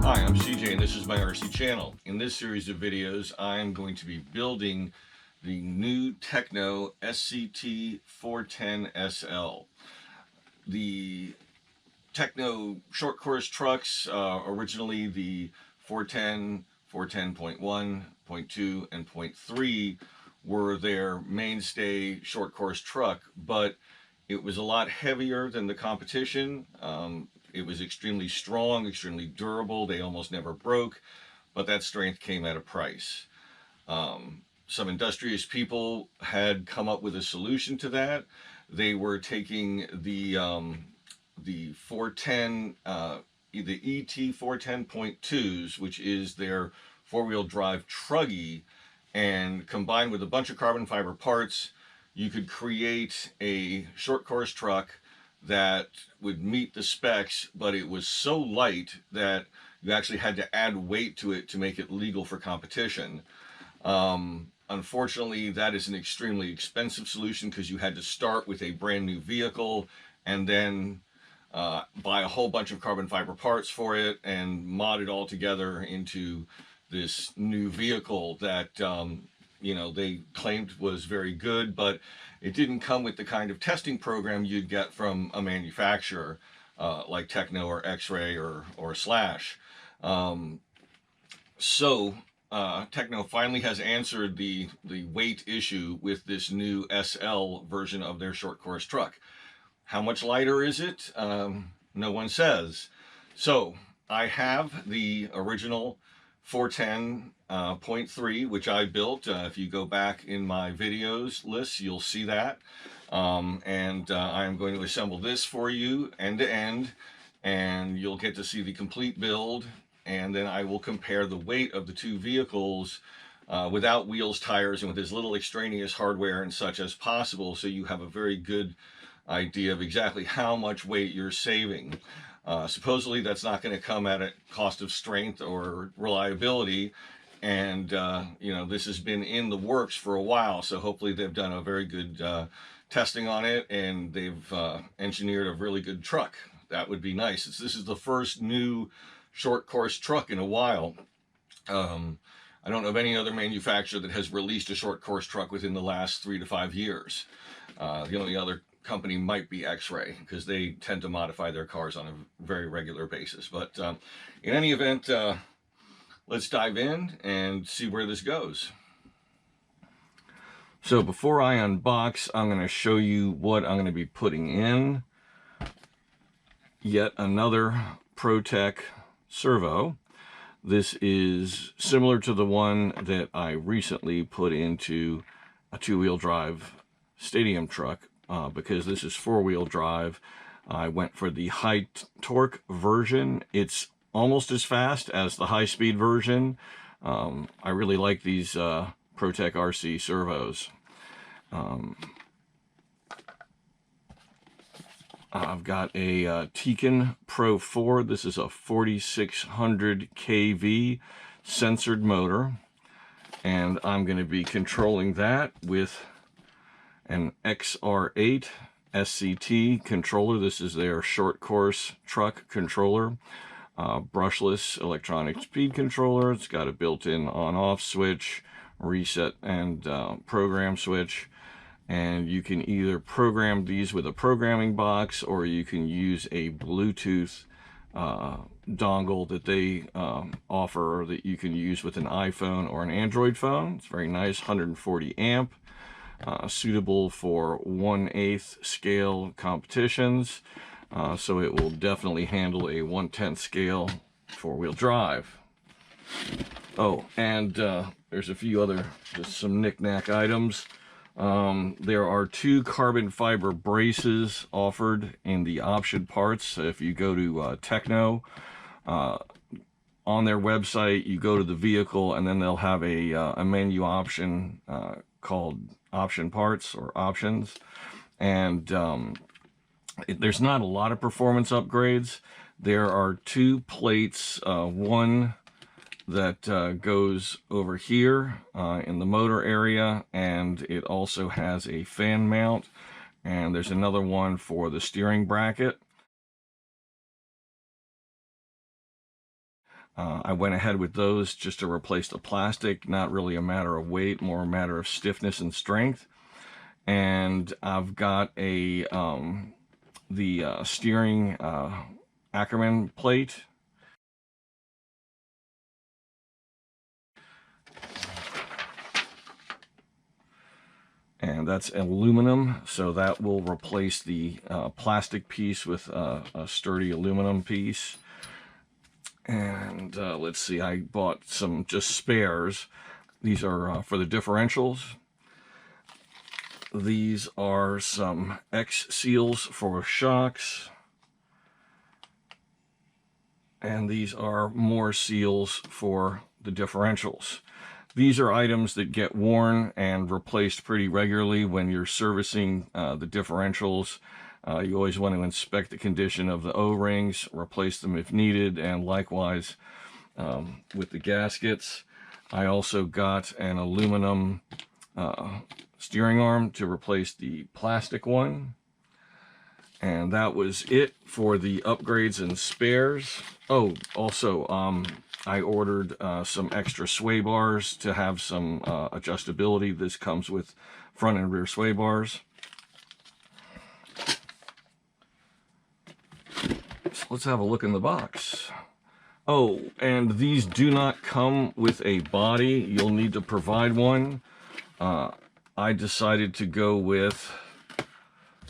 Hi, I'm CJ and this is my RC channel. In this series of videos, I'm going to be building the new Tekno SCT410SL. The Tekno short course trucks, originally the 410, 410.1, 0.2, and 0.3 were their mainstay short course truck, but it was a lot heavier than the competition. It was extremely strong, extremely durable. They almost never broke, but that strength came at a price. Some industrious people had come up with a solution to that. They were taking the 410, the ET410.2s, which is their four-wheel drive truggy, and combined with a bunch of carbon fiber parts, you could create a short course truck that would meet the specs, but it was so light that you actually had to add weight to it to make it legal for competition. Unfortunately, that is an extremely expensive solution because you had to start with a brand new vehicle and then buy a whole bunch of carbon fiber parts for it and mod it all together into this new vehicle that you know, they claimed was very good, but it didn't come with the kind of testing program you'd get from a manufacturer like Tekno or X-Ray or Slash. Tekno finally has answered the weight issue with this new SL version of their short course truck. How much lighter is it? No one says. So I have the original 410.3, which I built. If you go back in my videos list, you'll see that. I'm going to assemble this for you end to end, and you'll get to see the complete build. And then I will compare the weight of the two vehicles without wheels, tires, and with as little extraneous hardware and such as possible, so you have a very good idea of exactly how much weight you're saving. Supposedly that's not going to come at a cost of strength or reliability, and you know, this has been in the works for a while, so hopefully they've done a very good testing on it and they've engineered a really good truck. That would be nice. This is the first new short course truck in a while. I don't know of any other manufacturer that has released a short course truck within the last 3 to 5 years. The only other company might be X-Ray, because they tend to modify their cars on a very regular basis. But in any event, let's dive in and see where this goes. So before I unbox, I'm going to show you what I'm going to be putting in. Yet another ProTech servo. This is similar to the one that I recently put into a two-wheel drive stadium truck. Because this is four-wheel drive, I went for the high torque version. It's almost as fast as the high-speed version. I really like these ProTech RC servos. I've got a Tekno Pro 4. This is a 4600 kV censored motor, and I'm going to be controlling that with an XR8 SCT controller. This is their short course truck controller. Brushless electronic speed controller. It's got a built-in on-off switch, reset and program switch. And you can either program these with a programming box, or you can use a Bluetooth dongle that they offer, that you can use with an iPhone or an Android phone. It's very nice, 140 amp. Suitable for 1/8 scale competitions, so it will definitely handle a 1/10 scale four-wheel drive. Oh, and there's a few other, just some knick-knack items. There are 2 carbon fiber braces offered in the option parts. If you go to Tekno, on their website, you go to the vehicle, and then they'll have a menu option called option parts or options, and there's not a lot of performance upgrades. There are 2 plates, one that goes over here in the motor area, and it also has a fan mount, and there's another one for the steering bracket. I went ahead with those just to replace the plastic, not really a matter of weight, more a matter of stiffness and strength. And I've got the steering Ackerman plate. And that's aluminum, so that will replace the plastic piece with a sturdy aluminum piece. And let's see, I bought some just spares. These are for the differentials. These are some X seals for shocks. And these are more seals for the differentials. These are items that get worn and replaced pretty regularly when you're servicing the differentials. You always want to inspect the condition of the O-rings, replace them if needed, and likewise with the gaskets. I also got an aluminum steering arm to replace the plastic one. And that was it for the upgrades and spares. Oh, also, I ordered some extra sway bars to have some adjustability. This comes with front and rear sway bars. So let's have a look in the box. Oh, and these do not come with a body. You'll need to provide one. I decided to go with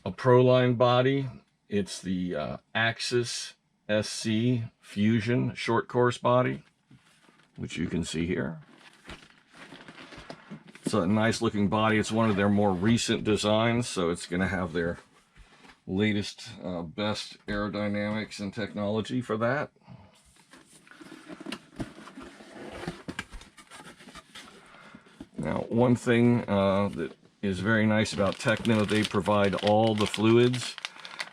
a Proline body. It's the Axis SC Fusion short course body, which you can see here. It's a nice looking body. It's one of their more recent designs, so it's going to have their latest best aerodynamics and technology for that. Now, one thing that is very nice about Tekno, they provide all the fluids.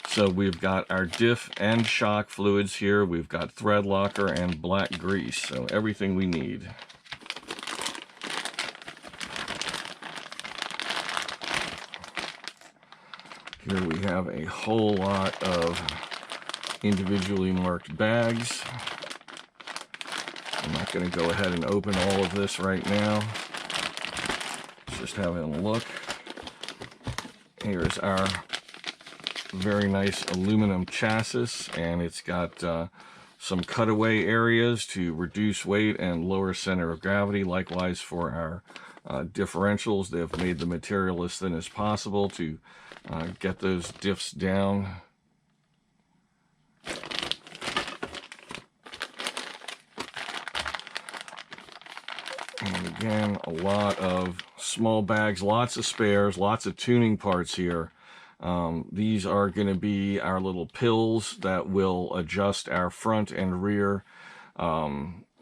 So we've got our diff and shock fluids here. We've got thread locker and black grease. So everything we need. Here we have a whole lot of individually marked bags. I'm not going to go ahead and open all of this right now. Just having a look. Here's our very nice aluminum chassis, and it's got some cutaway areas to reduce weight and lower center of gravity. Likewise for our differentials, they've made the material as thin as possible to get those diffs down. And again, a lot of small bags, lots of spares, lots of tuning parts here. These are going to be our little pills that will adjust our front and rear.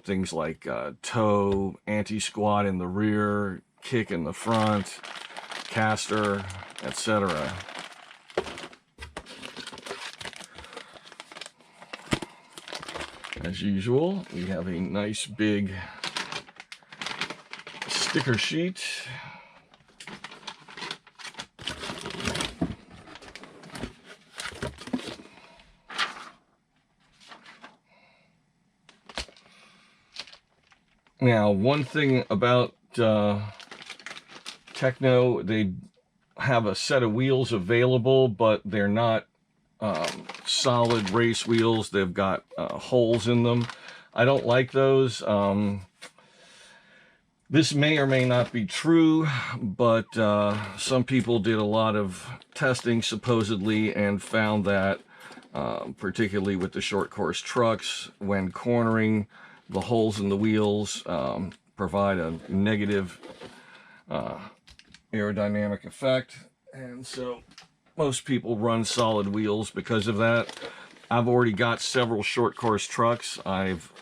Things like toe, anti-squat in the rear, kick in the front, caster, etc. As usual, we have a nice big sticker sheet. Now, one thing about Tekno, they have a set of wheels available, but they're not solid race wheels. They've got holes in them. I don't like those. This may or may not be true, but some people did a lot of testing supposedly and found that particularly with the short course trucks, when cornering, the holes in the wheels provide a negative aerodynamic effect, and so most people run solid wheels because of that. I've already got several short course trucks. I've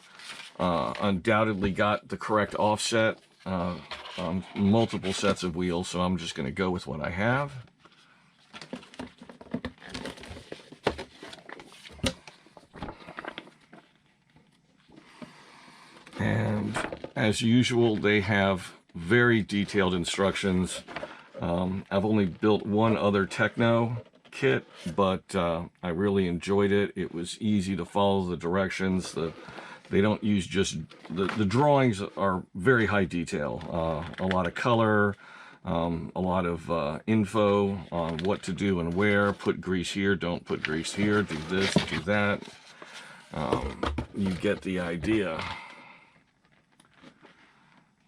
undoubtedly got the correct offset on multiple sets of wheels, so I'm just going to go with what I have. And as usual, they have very detailed instructions. I've only built one other Tekno kit, but I really enjoyed it. It was easy to follow the directions. The They don't use just, the drawings are very high detail, a lot of color, a lot of info on what to do and where. Put grease here, don't put grease here, do this, do that. You get the idea.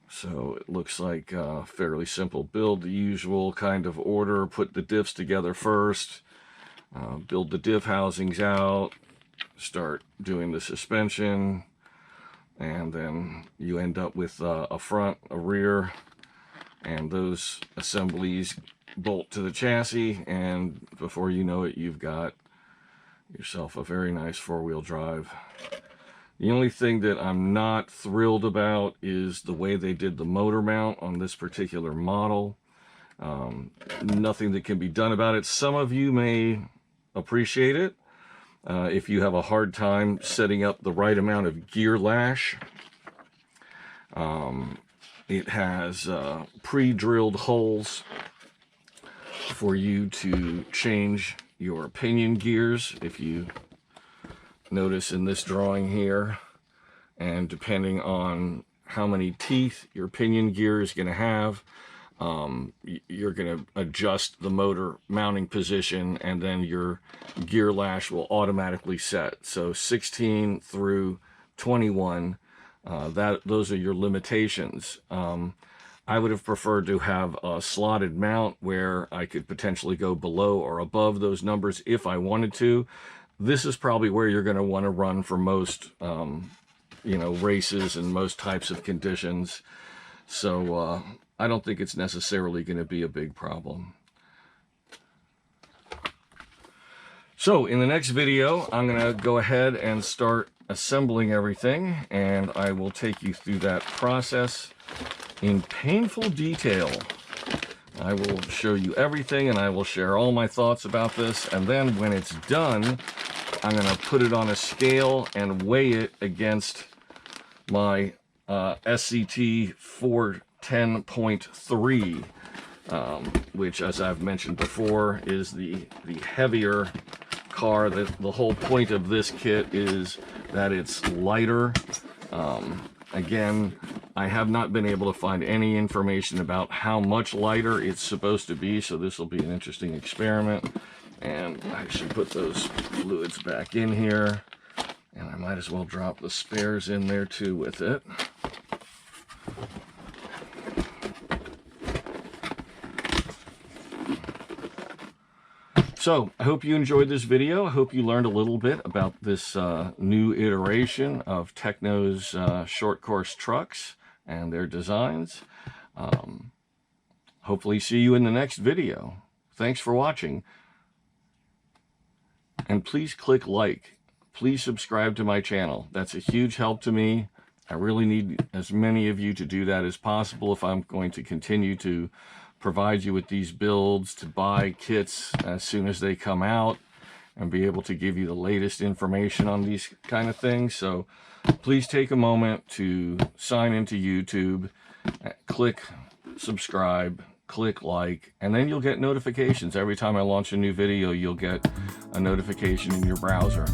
So it looks like a fairly simple build, the usual kind of order. Put the diffs together first, build the diff housings out, start doing the suspension, and then you end up with a front, a rear, and those assemblies bolt to the chassis, and before you know it, you've got yourself a very nice four-wheel drive. The only thing that I'm not thrilled about is the way they did the motor mount on this particular model. Nothing that can be done about it. Some of you may appreciate it if you have a hard time setting up the right amount of gear lash. It has pre-drilled holes for you to change your pinion gears, if you notice in this drawing here, and depending on how many teeth your pinion gear is going to have, you're going to adjust the motor mounting position, and then your gear lash will automatically set. So 16 through 21, those are your limitations. I would have preferred to have a slotted mount where I could potentially go below or above those numbers if I wanted to. This is probably where you're going to want to run for most, you know, races and most types of conditions. So I don't think it's necessarily going to be a big problem. So in the next video, I'm going to go ahead and start assembling everything, and I will take you through that process in painful detail. I will show you everything, and I will share all my thoughts about this, and then when it's done, I'm going to put it on a scale and weigh it against my SCT410.3, which, as I've mentioned before, is the heavier car. The whole point of this kit is that it's lighter. Again, I have not been able to find any information about how much lighter it's supposed to be, so this will be an interesting experiment. And I should put those fluids back in here, and I might as well drop the spares in there too with it. So I hope you enjoyed this video. I hope you learned a little bit about this new iteration of Tekno's short course trucks and their designs. Hopefully see you in the next video. Thanks for watching. And please click like. Please subscribe to my channel. That's a huge help to me. I really need as many of you to do that as possible if I'm going to continue to provide you with these builds, to buy kits as soon as they come out, and be able to give you the latest information on these kind of things. So please take a moment to sign into YouTube, click subscribe, click like, and then you'll get notifications. Every time I launch a new video, you'll get a notification in your browser.